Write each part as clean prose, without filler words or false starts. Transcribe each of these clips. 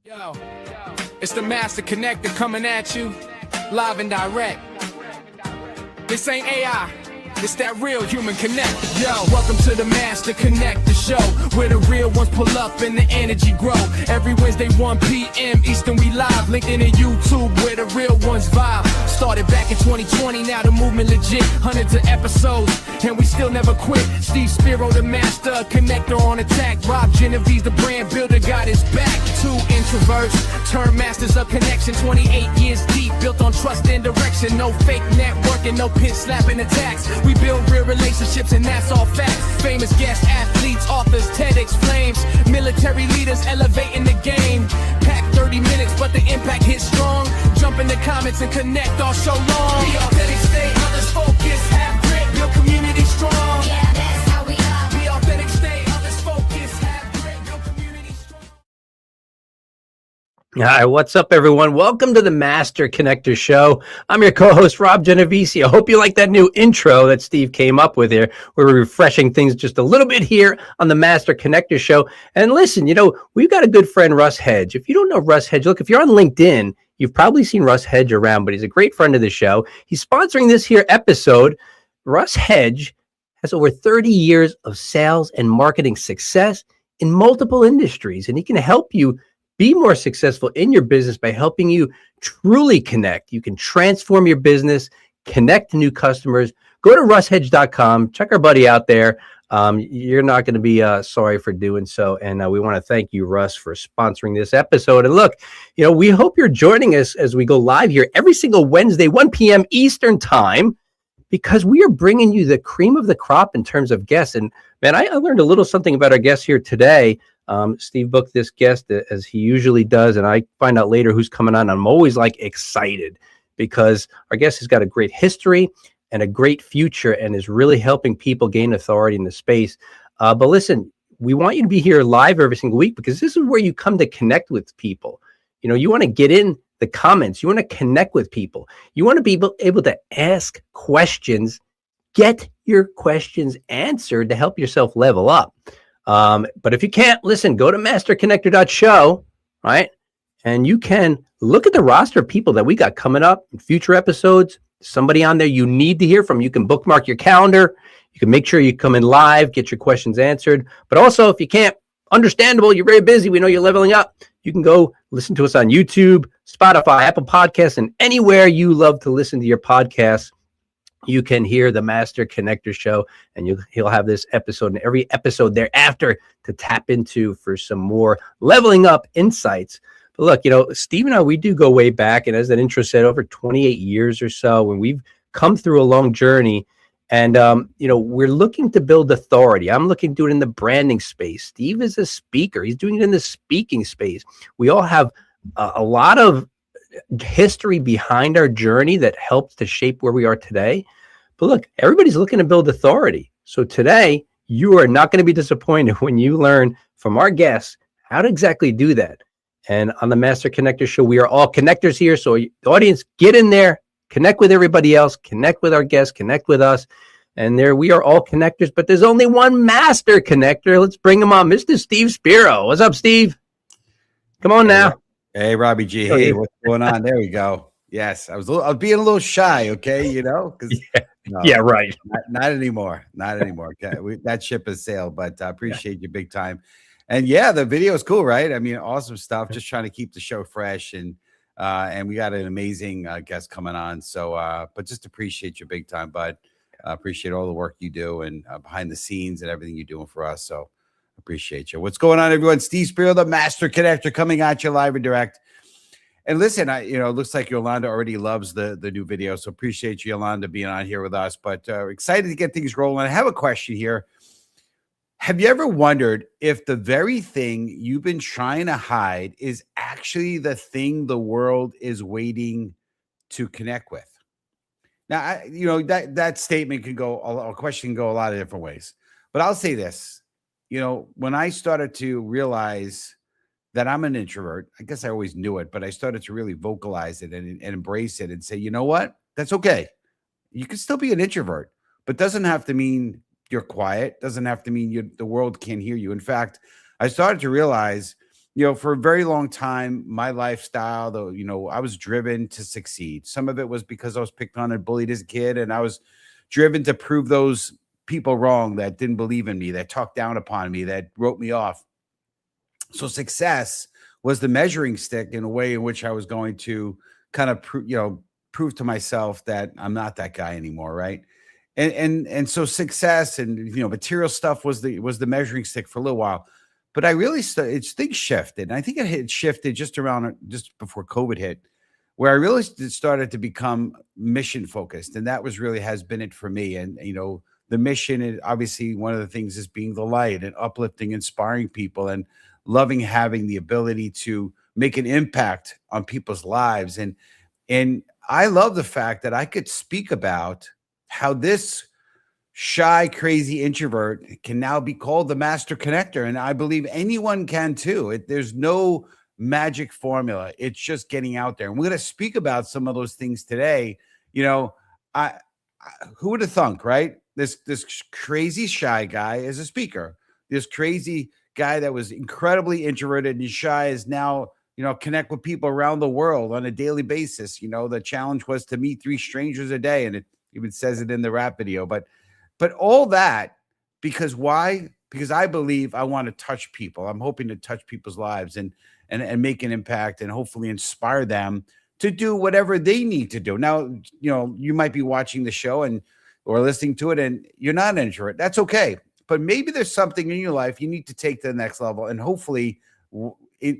Yo, it's the Master Connector coming at you, live and direct. This ain't AI, it's that real human connect. Yo, welcome to the Master Connector show, where the real ones pull up and the energy grow. Every Wednesday, 1 p.m. Eastern, we live, LinkedIn and YouTube, where the real ones vibe. Started back in 2020, now the movement legit. Hundreds of episodes, and we still never quit. Steve Spiro, the Master Connector on attack. Rob Genovesi, the brand builder, got his back. Two introverts, turned masters of connection. 28 years deep, built on trust and direction. No fake networking, no pin slapping attacks. We build real relationships, and that's all facts. Famous guests, athletes, authors, TEDx flames. Military leaders elevating the game. Pack 30 minutes, but the impact hits strong. Jump in the comments and connect all show long. Be authentic, stay others focused, have grit, build community strong. Yeah, that's how we are. Be authentic, stay others focused, have grit, build community strong. Hi, what's up, everyone? Welcome to the Master Connector Show. I'm your co-host, Rob Genovesi. I hope you like that new intro that Steve came up with here. We're refreshing things just a little bit here on the Master Connector Show. And listen, we've got a good friend, Russ Hedge. If you don't know Russ Hedge, look, if you're on LinkedIn, you've probably seen Russ Hedge around, but he's a great friend of the show. He's sponsoring this here episode. Russ Hedge has over 30 years of sales and marketing success in multiple industries, and he can help you be more successful in your business by helping you truly connect. You can transform your business, connect to new customers. Go to russhedge.com. Check our buddy out there. You're not going to be sorry for doing so. And we want to thank you, Russ, for sponsoring this episode. And look, we hope you're joining us as we go live here every single Wednesday, 1 p.m. Eastern time, because we are bringing you the cream of the crop in terms of guests. And man, I learned a little something about our guests here today. Steve booked this guest as he usually does, and I find out later who's coming on. I'm always excited because our guest has got a great history and a great future and is really helping people gain authority in the space. But listen, we want you to be here live every single week because this is where you come to connect with people. You want to get in the comments. You want to connect with people. You want to be able to ask questions, get your questions answered to help yourself level up. But if you can't, listen, go to masterconnector.show, right? And you can look at the roster of people that we got coming up in future episodes. Somebody on there you need to hear from. You can bookmark your calendar. You can make sure you come in live, get your questions answered. But also, if you can't, understandable, you're very busy. We know you're leveling up. You can go listen to us on YouTube, Spotify, Apple Podcasts, and anywhere you love to listen to your podcasts. You can hear the Master Connector Show, and he'll have this episode and every episode thereafter to tap into for some more leveling up insights. But look, Steve and I, we do go way back, and as that intro said, over 28 years or so, when we've come through a long journey, and we're looking to build authority. I'm looking to do it in the branding space. Steve is a speaker; he's doing it in the speaking space. We all have a lot of history behind our journey that helps to shape where we are today. But look, everybody's looking to build authority. So today, you are not going to be disappointed when you learn from our guests how to exactly do that. And on the Master Connector Show, we are all connectors here. So the audience, get in there, connect with everybody else, connect with our guests, connect with us. And there we are all connectors, but there's only one Master Connector. Let's bring him on, Mr. Steve Spiro. What's up, Steve? Come on now. Hey, Robbie G. Hey, what's going on? There we go. Yes, I was being a little shy, okay, because yeah, right. Not anymore. Not anymore. Okay. That ship has sailed, but I appreciate you big time. And yeah, the video is cool, right? I mean, awesome stuff. Just trying to keep the show fresh, and we got an amazing guest coming on. So, but just appreciate you big time, bud. Appreciate all the work you do and behind the scenes and everything you're doing for us. So appreciate you. What's going on, everyone? Steve Spiro, the Master Connector, coming at you live and direct. And listen, it looks like Yolanda already loves the new video. So appreciate you, Yolanda, being on here with us. But excited to get things rolling. I have a question here. Have you ever wondered if the very thing you've been trying to hide is actually the thing the world is waiting to connect with? Now, that statement can go, a question can go a lot of different ways. But I'll say this, when I started to realize that I'm an introvert, I guess I always knew it, but I started to really vocalize it and embrace it and say, you know what? That's okay. You can still be an introvert, but doesn't have to mean you're quiet. Doesn't have to mean the world can't hear you. In fact, I started to realize for a very long time, my lifestyle, though, I was driven to succeed. Some of it was because I was picked on and bullied as a kid, and I was driven to prove those people wrong that didn't believe in me, that talked down upon me, that wrote me off. So success was the measuring stick in a way in which I was going to kind of prove to myself that I'm not that guy anymore, right? And so success and material stuff was the measuring stick for a little while. But I really things shifted. And I think it had shifted just before COVID hit, where I really started to become mission focused. And that has been it for me. And the mission is obviously one of the things is being the light and uplifting, inspiring people, and loving having the ability to make an impact on people's lives. And I love the fact that I could speak about how this shy, crazy introvert can now be called the master connector. And I believe anyone can too. There's no magic formula. It's just getting out there. And we're going to speak about some of those things today. I who would have thunk, right? This crazy shy guy is a speaker. This crazy guy that was incredibly introverted and shy is now, connect with people around the world on a daily basis. The challenge was to meet 3 strangers a day. And it even says it in the rap video, but all that, because why? Because I believe I want to touch people. I'm hoping to touch people's lives and make an impact and hopefully inspire them to do whatever they need to do. Now, you might be watching the show or listening to it and you're not an introvert. That's okay. But maybe there's something in your life you need to take to the next level. And hopefully,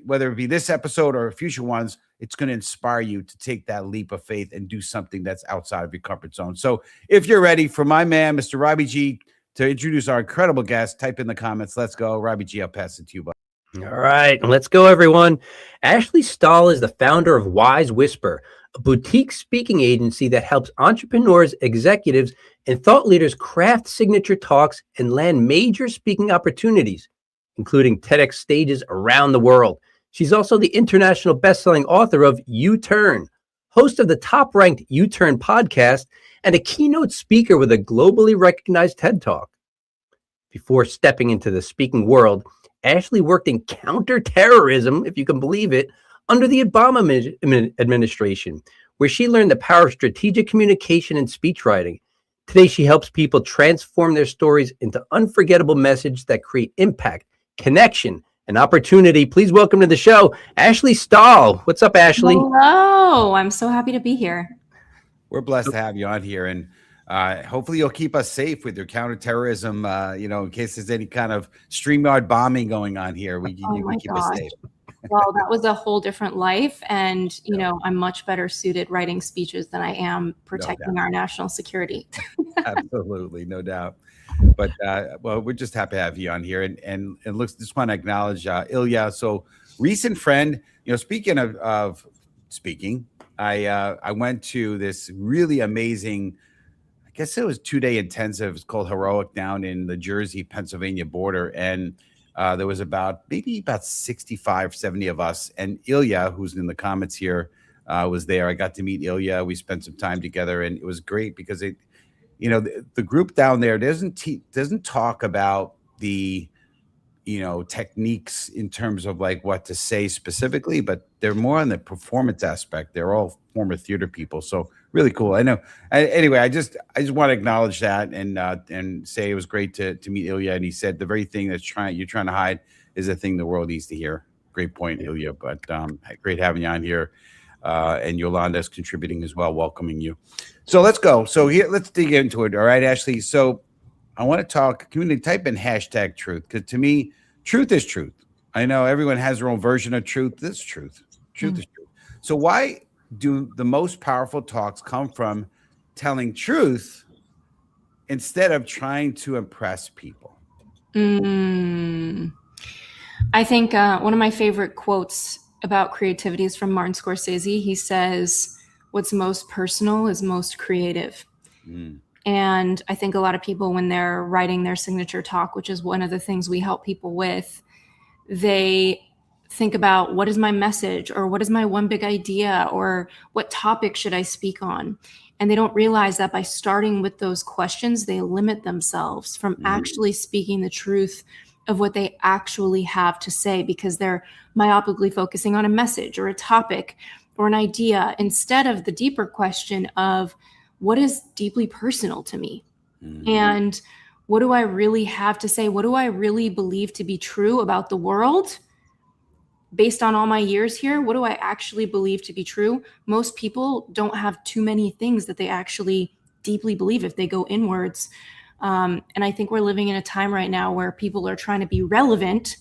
whether it be this episode or future ones, it's going to inspire you to take that leap of faith and do something that's outside of your comfort zone. So if you're ready for my man, Mr. Robbie G, to introduce our incredible guest, type in the comments. Let's go. Robbie G, I'll pass it to you, bud. All right, let's go, everyone. Ashley Stahl is the founder of Wise Whisper, a boutique speaking agency that helps entrepreneurs, executives, and thought leaders craft signature talks and land major speaking opportunities, including TEDx stages around the world. She's also the international best-selling author of U-Turn, host of the top-ranked U-Turn podcast, and a keynote speaker with a globally recognized TED Talk. Before stepping into the speaking world, Ashley worked in counterterrorism, if you can believe it, under the Obama administration, where she learned the power of strategic communication and speechwriting. Today, she helps people transform their stories into unforgettable messages that create impact, connection, and opportunity. Please welcome to the show, Ashley Stahl. What's up, Ashley? Hello. I'm so happy to be here. We're blessed to have you on here. And hopefully you'll keep us safe with your counterterrorism, in case there's any kind of StreamYard bombing going on here. We keep us safe. Well, that was a whole different life. And, I'm much better suited writing speeches than I am protecting our national security. Absolutely. No doubt. But, we're just happy to have you on here. And just want to acknowledge Ilya. So recent friend, speaking of speaking, I went to this really amazing, I guess it was 2-day intensive. It's called Heroic down in the Jersey, Pennsylvania border. And there was about 65, 70 of us. And Ilya, who's in the comments here, was there. I got to meet Ilya. We spent some time together, and it was great because the group down there doesn't talk about the techniques in terms of like what to say specifically, but they're more on the performance aspect. They're all former theater people, so really cool. I know. Anyway, I just want to acknowledge that and say it was great to meet Ilya. And he said the very thing you're trying to hide is the thing the world needs to hear. Great point, Ilya. But great having you on here. And Yolanda's contributing as well, welcoming you. So let's go. So here, let's dig into it. All right, Ashley. So I want to talk. Can we type in hashtag truth? Because to me, truth is truth. I know everyone has their own version of truth. This is truth. Truth is truth. So why do the most powerful talks come from telling truth instead of trying to impress people? I think one of my favorite quotes about creativity is from Martin Scorsese. He says, "What's most personal is most creative." And I think a lot of people, when they're writing their signature talk, which is one of the things we help people with, they think about, what is my message, or what is my one big idea, or what topic should I speak on? And they don't realize that by starting with those questions, they limit themselves from actually speaking the truth of what they actually have to say because they're myopically focusing on a message or a topic or an idea instead of the deeper question of what is deeply personal to me? And what do I really have to say? What do I really believe to be true about the world? Based on all my years here, what do I actually believe to be true? Most people don't have too many things that they actually deeply believe if they go inwards. And I think we're living in a time right now where people are trying to be relevant,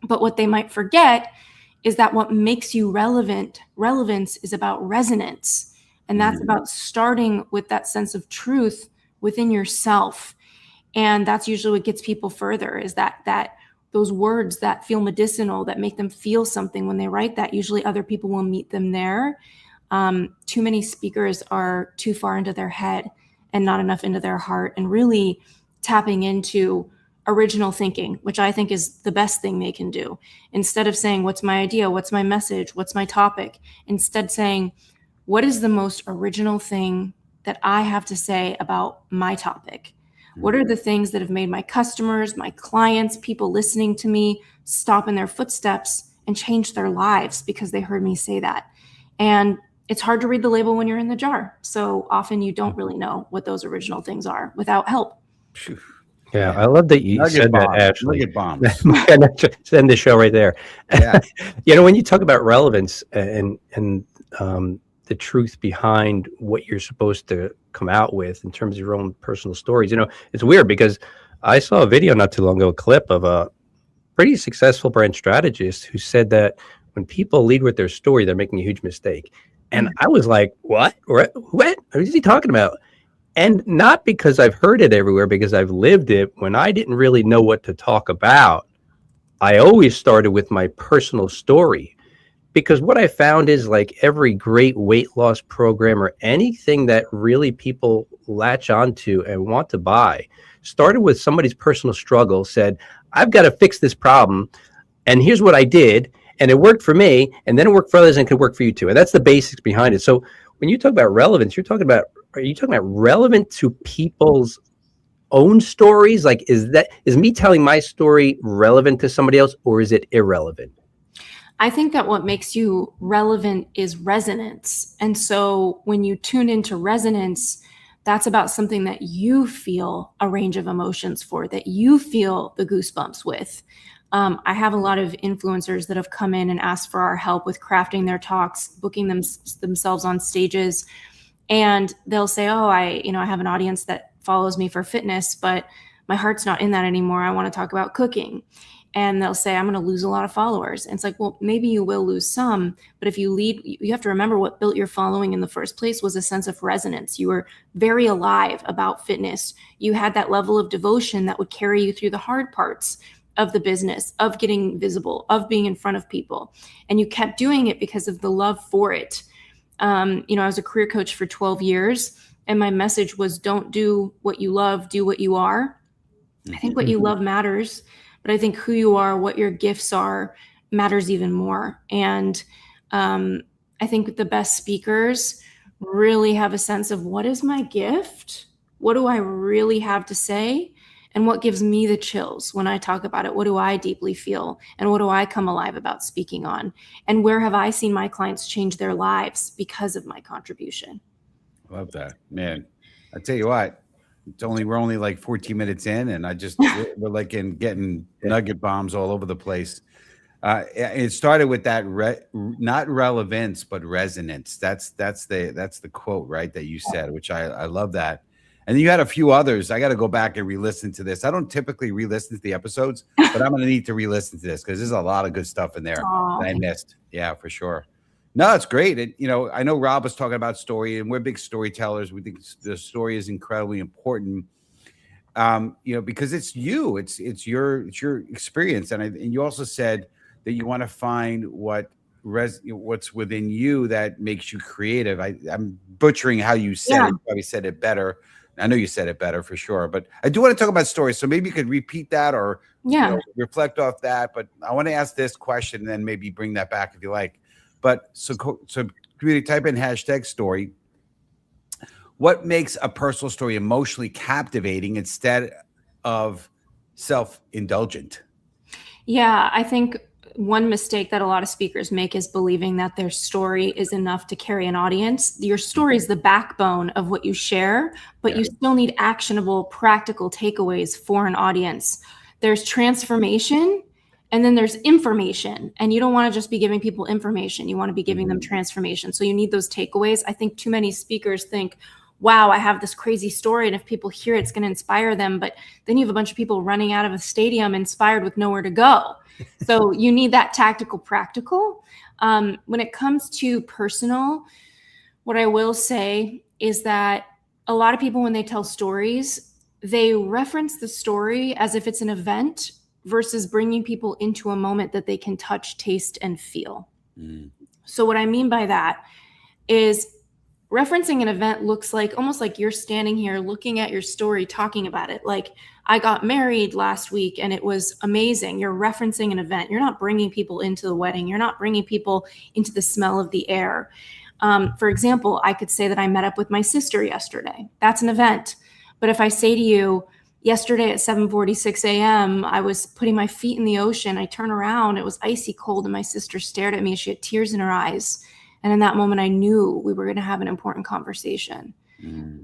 but what they might forget is that what makes you relevance is about resonance. And that's about starting with that sense of truth within yourself. And that's usually what gets people further is that those words that feel medicinal, that make them feel something when they write that, usually other people will meet them there. Too many speakers are too far into their head and not enough into their heart, and really tapping into original thinking, which I think is the best thing they can do. Instead of saying, what's my idea? What's my message? What's my topic? Instead saying, what is the most original thing that I have to say about my topic? What are the things that have made my customers, my clients, people listening to me stop in their footsteps and change their lives because they heard me say that? And it's hard to read the label when you're in the jar. So often you don't really know what those original things are without help. Yeah, I love that you said that, Ashley. Nugget bombs. Send the show right there. Yeah. When you talk about relevance and the truth behind what you're supposed to come out with in terms of your own personal stories, it's weird because I saw a video not too long ago, a clip of a pretty successful brand strategist who said that when people lead with their story, they're making a huge mistake. And I was like, what? What is he talking about? And not because I've heard it everywhere, because I've lived it. When I didn't really know what to talk about, I always started with my personal story. Because what I found is, like every great weight loss program or anything that really people latch onto and want to buy started with somebody's personal struggle, said, I've got to fix this problem. And here's what I did. And it worked for me. And then it worked for others and could work for you too. And that's the basics behind it. So when you talk about relevance, are you talking about relevant to people's own stories? Like, is me telling my story relevant to somebody else, or is it irrelevant? I think that what makes you relevant is resonance. And so when you tune into resonance, that's about something that you feel a range of emotions for, that you feel the goosebumps with. I have a lot of influencers that have come in and asked for our help with crafting their talks, booking themselves on stages. And they'll say, oh, I have an audience that follows me for fitness, but my heart's not in that anymore. I want to talk about cooking. And they'll say, I'm going to lose a lot of followers. And it's like, well, maybe you will lose some, but if you lead, you have to remember what built your following in the first place was a sense of resonance. You were very alive about fitness. You had that level of devotion that would carry you through the hard parts of the business, of getting visible, of being in front of people. And you kept doing it because of the love for it. I was a career coach for 12 years, and my message was, don't do what you love, do what you are. I think what you love matters, but I think who you are, what your gifts are, matters even more. And I think the best speakers really have a sense of, what is my gift? What do I really have to say? And what gives me the chills when I talk about it? What do I deeply feel? And what do I come alive about speaking on? And where have I seen my clients change their lives because of my contribution? Love that, man. I tell you what, we're only like 14 minutes in, and we're like getting nugget bombs all over the place. It started with that not relevance, but resonance. That's the quote, right, that you said, which I love that. And then you had a few others. I got to go back and re-listen to this. I don't typically re-listen to the episodes, but I'm going to need to re-listen to this because there's a lot of good stuff in there that I missed. Yeah, for sure. No, it's great. I know Rob was talking about story, and we're big storytellers. We think the story is incredibly important. Because it's you, it's your experience, and you also said that you want to find what's within you that makes you creative. I'm butchering how you said it. You probably said it better. I know you said it better for sure, but I do want to talk about stories. So maybe you could repeat that or reflect off that. But I want to ask this question and then maybe bring that back if you like. But so community, type in #story. What makes a personal story emotionally captivating instead of self-indulgent. Yeah, I think one mistake that a lot of speakers make is believing that their story is enough to carry an audience. Your story is the backbone of what you share, but you still need actionable, practical takeaways for an audience. There's transformation and then there's information. And you don't want to just be giving people information. You want to be giving them transformation. So you need those takeaways. I think too many speakers think, wow, I have this crazy story, and if people hear it, it's going to inspire them. But then you have a bunch of people running out of a stadium inspired with nowhere to go. So you need that tactical, practical. When it comes to personal, what I will say is that a lot of people, when they tell stories, they reference the story as if it's an event versus bringing people into a moment that they can touch, taste, and feel. So what I mean by that is referencing an event looks like almost like you're standing here looking at your story, talking about it. Like, I got married last week and it was amazing. You're referencing an event. You're not bringing people into the wedding. You're not bringing people into the smell of the air. For example, I could say that I met up with my sister yesterday. That's an event. But if I say to you, yesterday at 7:46 a.m., I was putting my feet in the ocean. I turn around, it was icy cold, and my sister stared at me. She had tears in her eyes. And in that moment, I knew we were going to have an important conversation.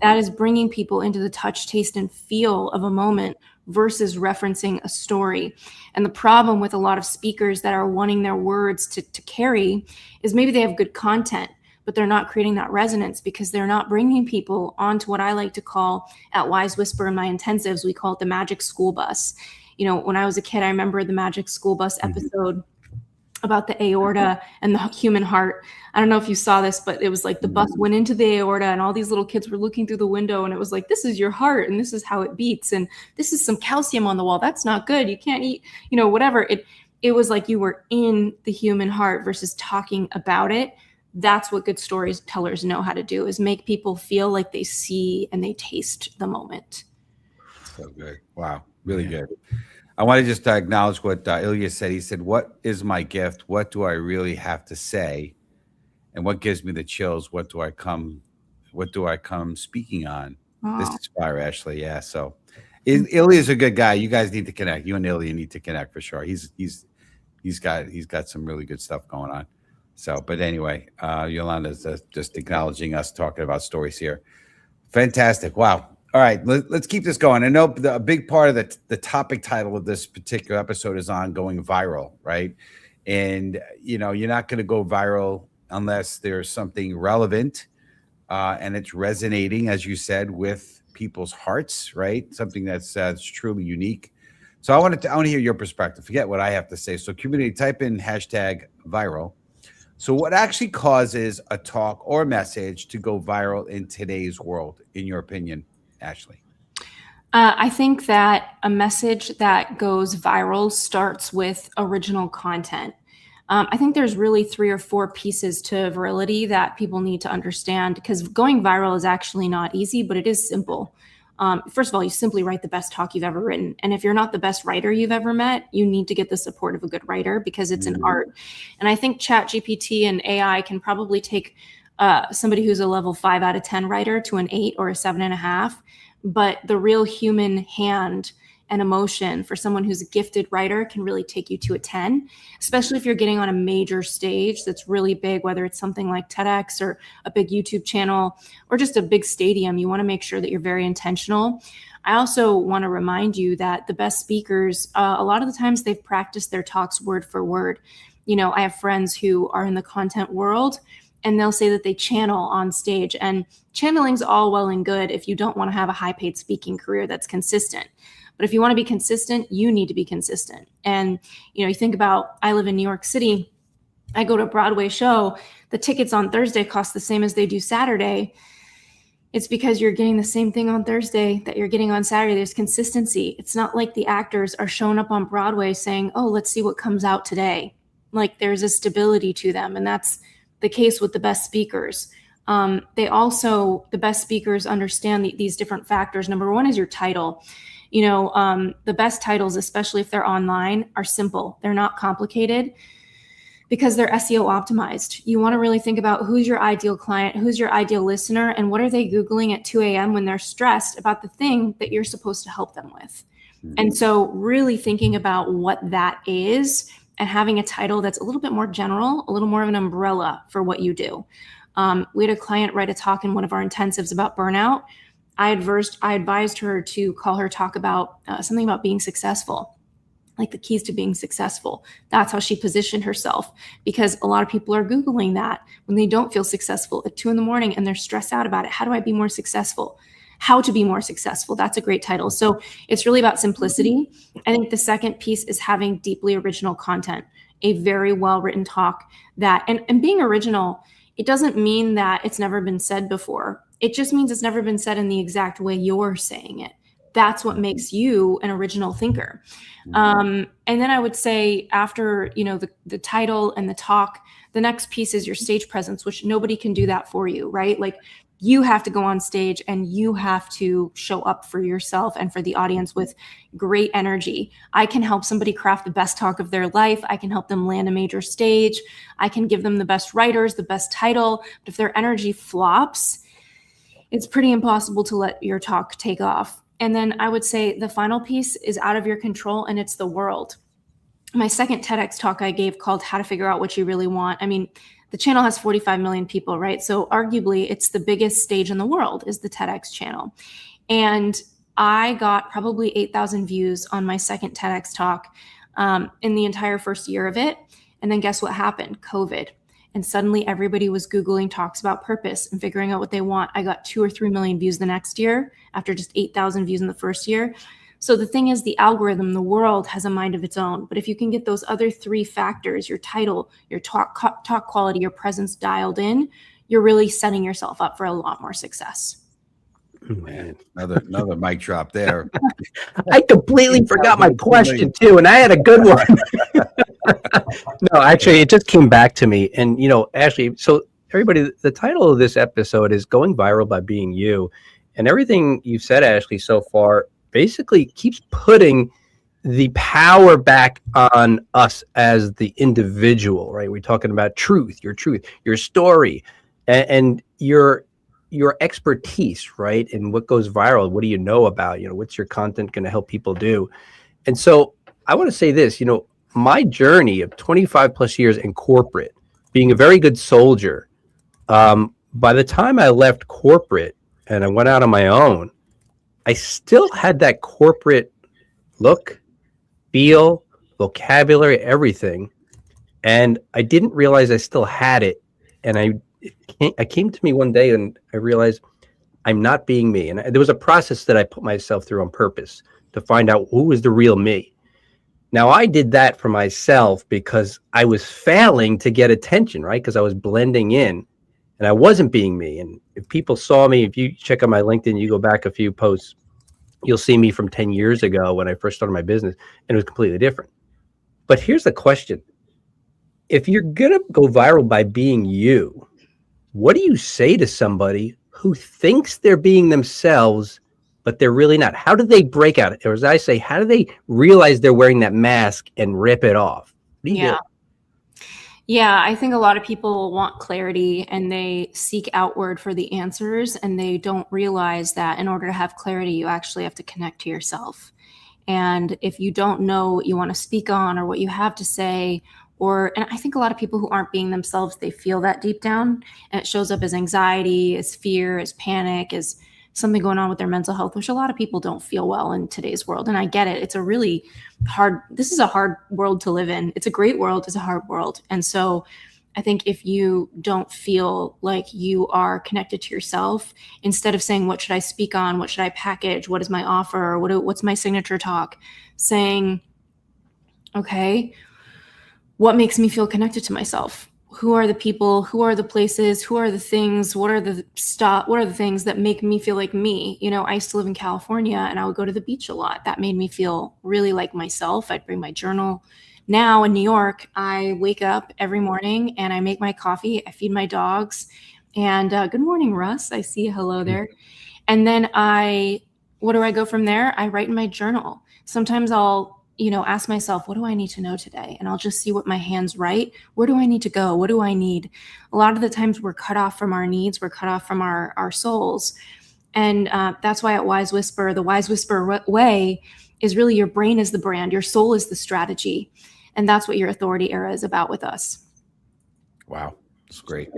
That is bringing people into the touch, taste, and feel of a moment versus referencing a story. And the problem with a lot of speakers that are wanting their words to carry is maybe they have good content, but they're not creating that resonance because they're not bringing people onto what I like to call, at Wise Whisper in my intensives, we call it the magic school bus. You know, when I was a kid, I remember the magic school bus episode about the aorta and the human heart. I don't know if you saw this, but it was like the bus went into the aorta and all these little kids were looking through the window, and it was like, this is your heart and this is how it beats, and this is some calcium on the wall. That's not good. You can't eat, you know, whatever. It was like you were in the human heart versus talking about it. That's what good storytellers know how to do, is make people feel like they see and they taste the moment. So good. Wow. Really good. I want to just acknowledge what Ilya said. He said, what is my gift? What do I really have to say? And what gives me the chills? What do I come speaking on? This is Spiro, Ashley. Yeah. So Ilya's a good guy. You guys need to connect. You and Ilya need to connect for sure. He's got some really good stuff going on. So, but anyway, Yolanda's just acknowledging us talking about stories here. Fantastic. Wow. All right, let's keep this going. I know a big part of the topic title of this particular episode is on going viral, right? And, you know, you're not going to go viral unless there's something relevant and it's resonating, as you said, with people's hearts, right? Something that's truly unique. So I want to hear your perspective. Forget what I have to say. So community, type in #viral. So what actually causes a talk or message to go viral in today's world, in your opinion, Ashley? I think that a message that goes viral starts with original content. I think there's really 3 or 4 pieces to virility that people need to understand, because going viral is actually not easy, but it is simple. First of all, you simply write the best talk you've ever written. And if you're not the best writer you've ever met, you need to get the support of a good writer, because it's an art. And I think ChatGPT and AI can probably take somebody who's a level 5 out of 10 writer to an 8 or a 7.5. But the real human hand and emotion for someone who's a gifted writer can really take you to a 10, especially if you're getting on a major stage that's really big, whether it's something like TEDx or a big YouTube channel or just a big stadium. You want to make sure that you're very intentional. I also want to remind you that the best speakers, a lot of the times they've practiced their talks word for word. You know, I have friends who are in the content world, and they'll say that they channel on stage, and channeling's all well and good if you don't want to have a high paid speaking career that's consistent. But if you want to be consistent, you need to be consistent. And, you know, you think about, I live in New York City. I go to a Broadway show. The tickets on Thursday cost the same as they do Saturday. It's because you're getting the same thing on Thursday that you're getting on Saturday. There's consistency. It's not like the actors are showing up on Broadway saying, oh, let's see what comes out today. Like, there's a stability to them. And that's the case with the best speakers. The best speakers understand these different factors. Number one is your title. You know, the best titles, especially if they're online, are simple. They're not complicated because they're SEO optimized. You want to really think about who's your ideal client, who's your ideal listener, and what are they Googling at 2 a.m. when they're stressed about the thing that you're supposed to help them with. And so really thinking about what that is and having a title that's a little bit more general, a little more of an umbrella for what you do. We had a client write a talk in one of our intensives about burnout. I advised her to call her talk about something about being successful, like the keys to being successful. That's how she positioned herself, because a lot of people are Googling that when they don't feel successful at 2 a.m. and they're stressed out about it. How do I be more successful? How to be more successful. That's a great title. So it's really about simplicity. I think the second piece is having deeply original content, a very well-written talk that, and being original, it doesn't mean that it's never been said before. It just means it's never been said in the exact way you're saying it. That's what makes you an original thinker. And then I would say after, the title and the talk, the next piece is your stage presence, which nobody can do that for you, right? Like you have to go on stage and you have to show up for yourself and for the audience with great energy. I can help somebody craft the best talk of their life. I can help them land a major stage. I can give them the best writers, the best title. But if their energy flops, it's pretty impossible to let your talk take off. And then I would say the final piece is out of your control, and it's the world. My second TEDx talk I gave called How to Figure Out What You Really Want. I mean, the channel has 45 million people, right? So arguably it's the biggest stage in the world is the TEDx channel. And I got probably 8,000 views on my second TEDx talk in the entire first year of it. And then guess what happened? COVID. And suddenly everybody was Googling talks about purpose and figuring out what they want. I got 2 or 3 million views the next year after just 8,000 views in the first year. So the thing is, the algorithm, the world has a mind of its own. But if you can get those other 3 factors, your title, your talk quality, your presence dialed in, you're really setting yourself up for a lot more success. Man, another mic drop there. I completely forgot my question too, and I had a good one. No, actually, it just came back to me. And, Ashley, so everybody, the title of this episode is Going Viral by Being You. And everything you've said, Ashley, so far basically keeps putting the power back on us as the individual, right? We're talking about truth, your story, and your expertise, right? And what goes viral. What do you know about, what's your content going to help people do? And so I want to say this, my journey of 25 plus years in corporate, being a very good soldier, by the time I left corporate and I went out on my own, I still had that corporate look, feel, vocabulary, everything. And I didn't realize I still had it. And I came to me one day and I realized I'm not being me. And there was a process that I put myself through on purpose to find out who was the real me. Now, I did that for myself because I was failing to get attention, right? Because I was blending in and I wasn't being me. And if people saw me, if you check out my LinkedIn, you go back a few posts, you'll see me from 10 years ago when I first started my business, and it was completely different. But here's the question. If you're going to go viral by being you, what do you say to somebody who thinks they're being themselves, but they're really not? How do they break out? Or as I say, how do they realize they're wearing that mask and rip it off? What do you do? Yeah, I think a lot of people want clarity and they seek outward for the answers, and they don't realize that in order to have clarity, you actually have to connect to yourself. And if you don't know what you want to speak on or what you have to say, and I think a lot of people who aren't being themselves, they feel that deep down, and it shows up as anxiety, as fear, as panic, as something going on with their mental health, which a lot of people don't feel well in today's world. And I get it. It's a really this is a hard world to live in. It's a great world. It's a hard world. And so I think if you don't feel like you are connected to yourself, instead of saying, what should I speak on? What should I package? What is my offer? What's my signature talk? Saying, okay, what makes me feel connected to myself? Who are the people? Who are the places? Who are the things? What are the things that make me feel like me? I used to live in California and I would go to the beach a lot. That made me feel really like myself. I'd bring my journal. Now in New York, I wake up every morning and I make my coffee. I feed my dogs. And good morning, Russ. I see a hello there. And then what do I go from there? I write in my journal. Sometimes I'll ask myself, what do I need to know today? And I'll just see what my hands write. Where do I need to go? What do I need? A lot of the times we're cut off from our needs. We're cut off from our souls. And that's why at Wise Whisper, the Wise Whisper way is really your brain is the brand, your soul is the strategy. And that's what your authority era is about with us. Wow, that's great.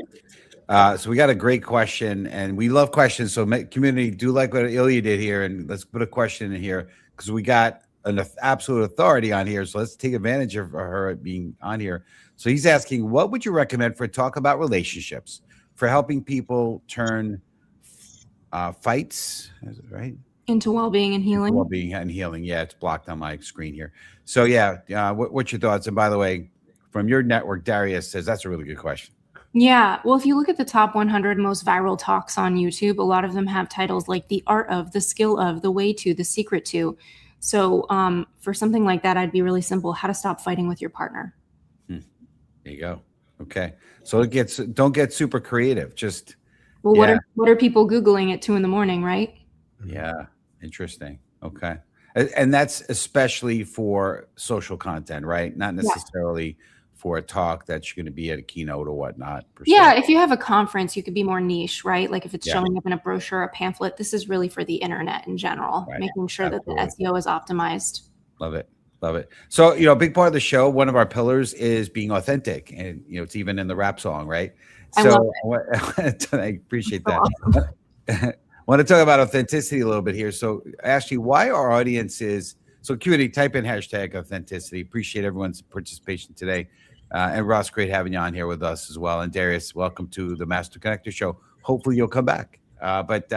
So we got a great question, and we love questions. So community, do like what Ilya did here, and let's put a question in here because we got an absolute authority on here. So let's take advantage of her being on here. So he's asking, what would you recommend for a talk about relationships for helping people turn fights, is it right? Into well-being and healing. Well-being and healing. Yeah, it's blocked on my screen here. So yeah, what's your thoughts? And by the way, from your network, Darius says that's a really good question. Yeah. Well, if you look at the top 100 most viral talks on YouTube, a lot of them have titles like the art of, the skill of, the way to, the secret to. So for something like that, I'd be really simple. How to stop fighting with your partner. There you go. Okay. So don't get super creative. Just, well, what are people Googling at 2 a.m, right? Yeah. Interesting. Okay. And that's especially for social content, right? Not necessarily for a talk that's going to be at a keynote or whatnot. Yeah, if you have a conference, you could be more niche, right? Like if it's showing up in a brochure, a pamphlet, this is really for the internet in general, making sure that the SEO is optimized. Love it. Love it. So, a big part of the show, one of our pillars is being authentic. And, it's even in the rap song, right? So I appreciate that. Awesome. I want to talk about authenticity a little bit here. So, Ashley, why our audience is so community, type in hashtag authenticity. Appreciate everyone's participation today. And Ross, great having you on here with us as well. And Darius, welcome to the Master Connector Show. Hopefully you'll come back. But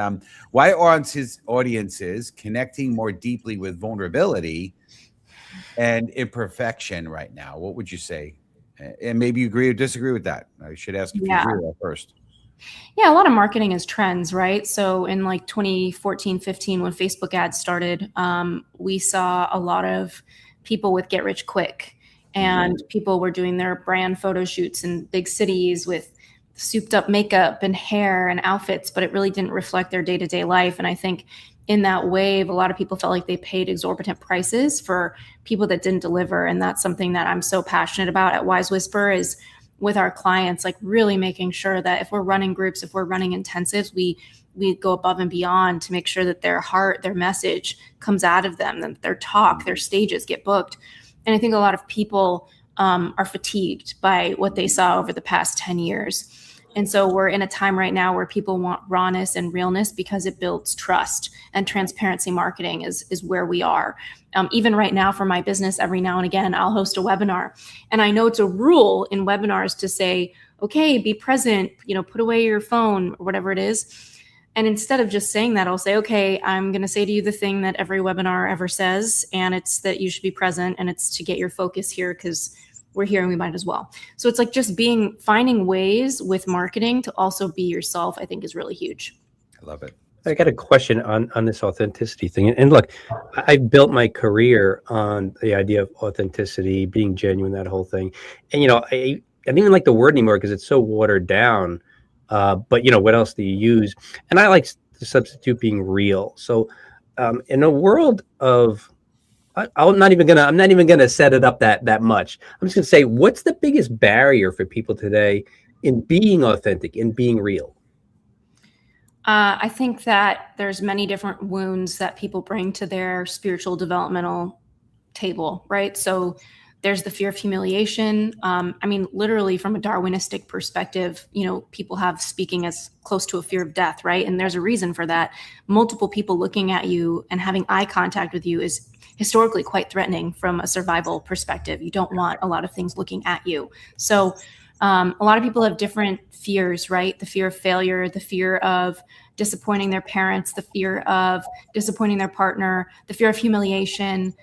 why aren't his audiences connecting more deeply with vulnerability and imperfection right now? What would you say? And maybe you agree or disagree with that. I should ask if you agree with that first. Yeah, a lot of marketing is trends, right? So in like 2014, 15, when Facebook ads started, we saw a lot of people with get rich quick, and people were doing their brand photo shoots in big cities with souped up makeup and hair and outfits, but it really didn't reflect their day-to-day life. And I think in that wave, a lot of people felt like they paid exorbitant prices for people that didn't deliver. And that's something that I'm so passionate about at Wise Whisper is with our clients, like really making sure that if we're running groups, if we're running intensives, we go above and beyond to make sure that their heart, their message comes out of them, that their talk, their stages get booked. And I think a lot of people are fatigued by what they saw over the past 10 years. And so we're in a time right now where people want rawness and realness because it builds trust, and transparency marketing is where we are. Even right now for my business, every now and again, I'll host a webinar. And I know it's a rule in webinars to say, okay, be present, put away your phone or whatever it is. And instead of just saying that, I'll say, okay, I'm going to say to you the thing that every webinar ever says, and it's that you should be present, and it's to get your focus here because we're here and we might as well. So it's like just finding ways with marketing to also be yourself, I think is really huge. I love it. I got a question on this authenticity thing. And look, I built my career on the idea of authenticity, being genuine, that whole thing. And, I don't even like the word anymore because it's so watered down. But, what else do you use? And I like to substitute being real. So in a world of, I'm not even gonna set it up that much. I'm just gonna say, what's the biggest barrier for people today in being authentic, in being real? I think that there's many different wounds that people bring to their spiritual developmental table, right? So there's the fear of humiliation. Literally from a Darwinistic perspective, people have speaking as close to a fear of death, right? And there's a reason for that. Multiple people looking at you and having eye contact with you is historically quite threatening from a survival perspective. You don't want a lot of things looking at you. So a lot of people have different fears, right? The fear of failure, the fear of disappointing their parents, the fear of disappointing their partner, the fear of humiliation,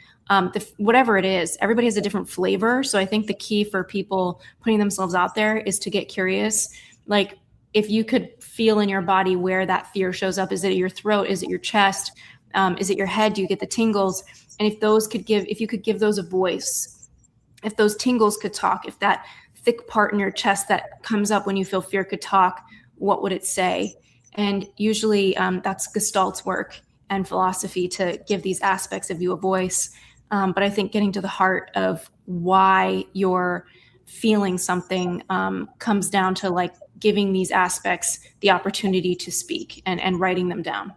whatever it is. Everybody has a different flavor. So I think the key for people putting themselves out there is to get curious. Like if you could feel in your body where that fear shows up, is it your throat? Is it your chest? Is it your head? Do you get the tingles? And if you could give those a voice, if those tingles could talk, if that thick part in your chest that comes up when you feel fear could talk, what would it say? And usually that's Gestalt's work and philosophy to give these aspects of you a voice. But I think getting to the heart of why you're feeling something comes down to like giving these aspects the opportunity to speak and writing them down.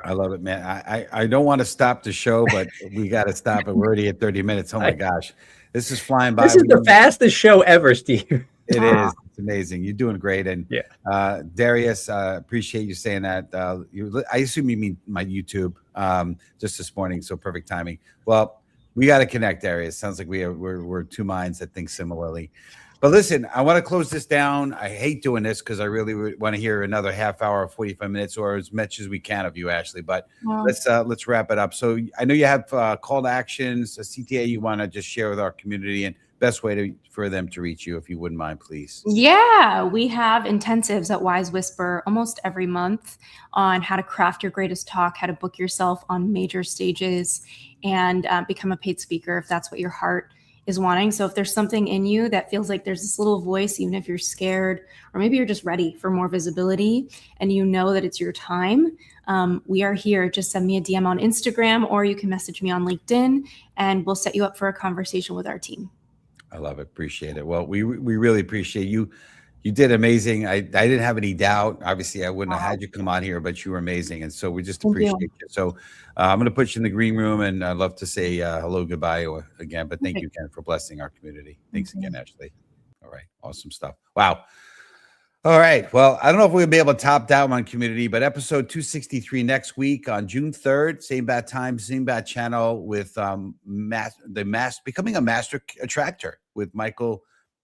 I love it, man. I don't want to stop the show, but we got to stop it. We're already at 30 minutes. Oh my gosh. This is flying by. This is the fastest show ever, Steve. It is. It's amazing. You're doing great. And yeah, Darius, appreciate you saying that. I assume you mean my YouTube just this morning. So perfect timing. Well, we got to connect, Darius. Sounds like we're two minds that think similarly. But listen, I want to close this down. I hate doing this because I really want to hear another half hour, 45 minutes, or as much as we can of you, Ashley. But let's wrap it up. So I know you have call to actions, a CTA you want to just share with our community, and best way for them to reach you, if you wouldn't mind, please. Yeah, we have intensives at Wise Whisper almost every month on how to craft your greatest talk, how to book yourself on major stages, and become a paid speaker if that's what your heart is wanting. So if there's something in you that feels like there's this little voice, even if you're scared, or maybe you're just ready for more visibility and you know that it's your time, we are here. Just send me a DM on Instagram, or you can message me on LinkedIn, and we'll set you up for a conversation with our team. I love it. Appreciate it. Well, we really appreciate you. You did amazing. I didn't have any doubt. Obviously, I wouldn't have had you come on here, but you were amazing. And so we just appreciate you. So I'm going to put you in the green room, and I'd love to say hello, goodbye again. But thank you again for blessing our community. Thanks again, Ashley. All right. Awesome stuff. Wow. All right. Well, I don't know if we'll be able to top that one, community, but episode 263 next week on June 3rd, same bad time, same bad channel, with becoming a master attractor with Michael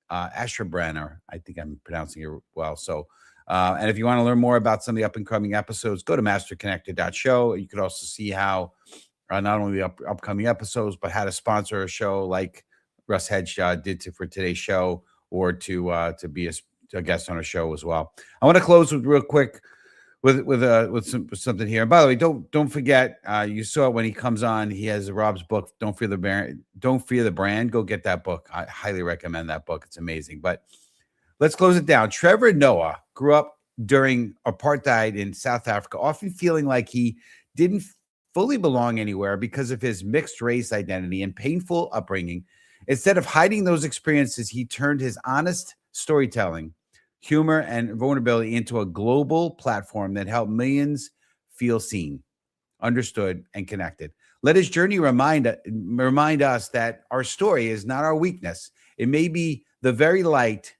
Asherbrenner. I think I'm pronouncing it well. So, and if you want to learn more about some of the up and coming episodes, go to masterconnected.show. You could also see how not only the upcoming episodes, but how to sponsor a show like Russ Hedge did for today's show, or to be a guest on a show as well. I want to close with real quick with something here. And by the way, don't forget, you saw it when he comes on. He has Rob's book, Don't Fear the Brand. Go get that book. I highly recommend that book. It's amazing. But let's close it down. Trevor Noah grew up during apartheid in South Africa, often feeling like he didn't fully belong anywhere because of his mixed race identity and painful upbringing. Instead of hiding those experiences, he turned his honest storytelling, humor, and vulnerability into a global platform that helped millions feel seen, understood, and connected. Let his journey remind us that our story is not our weakness. It may be the very light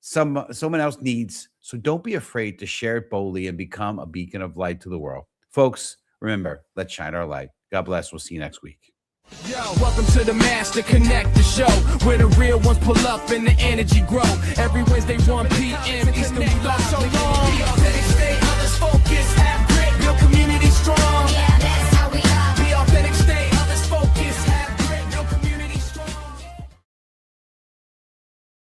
someone else needs. So don't be afraid to share it boldly and become a beacon of light to the world. Folks, remember, let's shine our light. God bless. We'll see you next week. Yo, welcome to the Master Connector Show, where the real ones pull up and the energy grow. Every Wednesday, 1 p.m. Eastern, we love so long.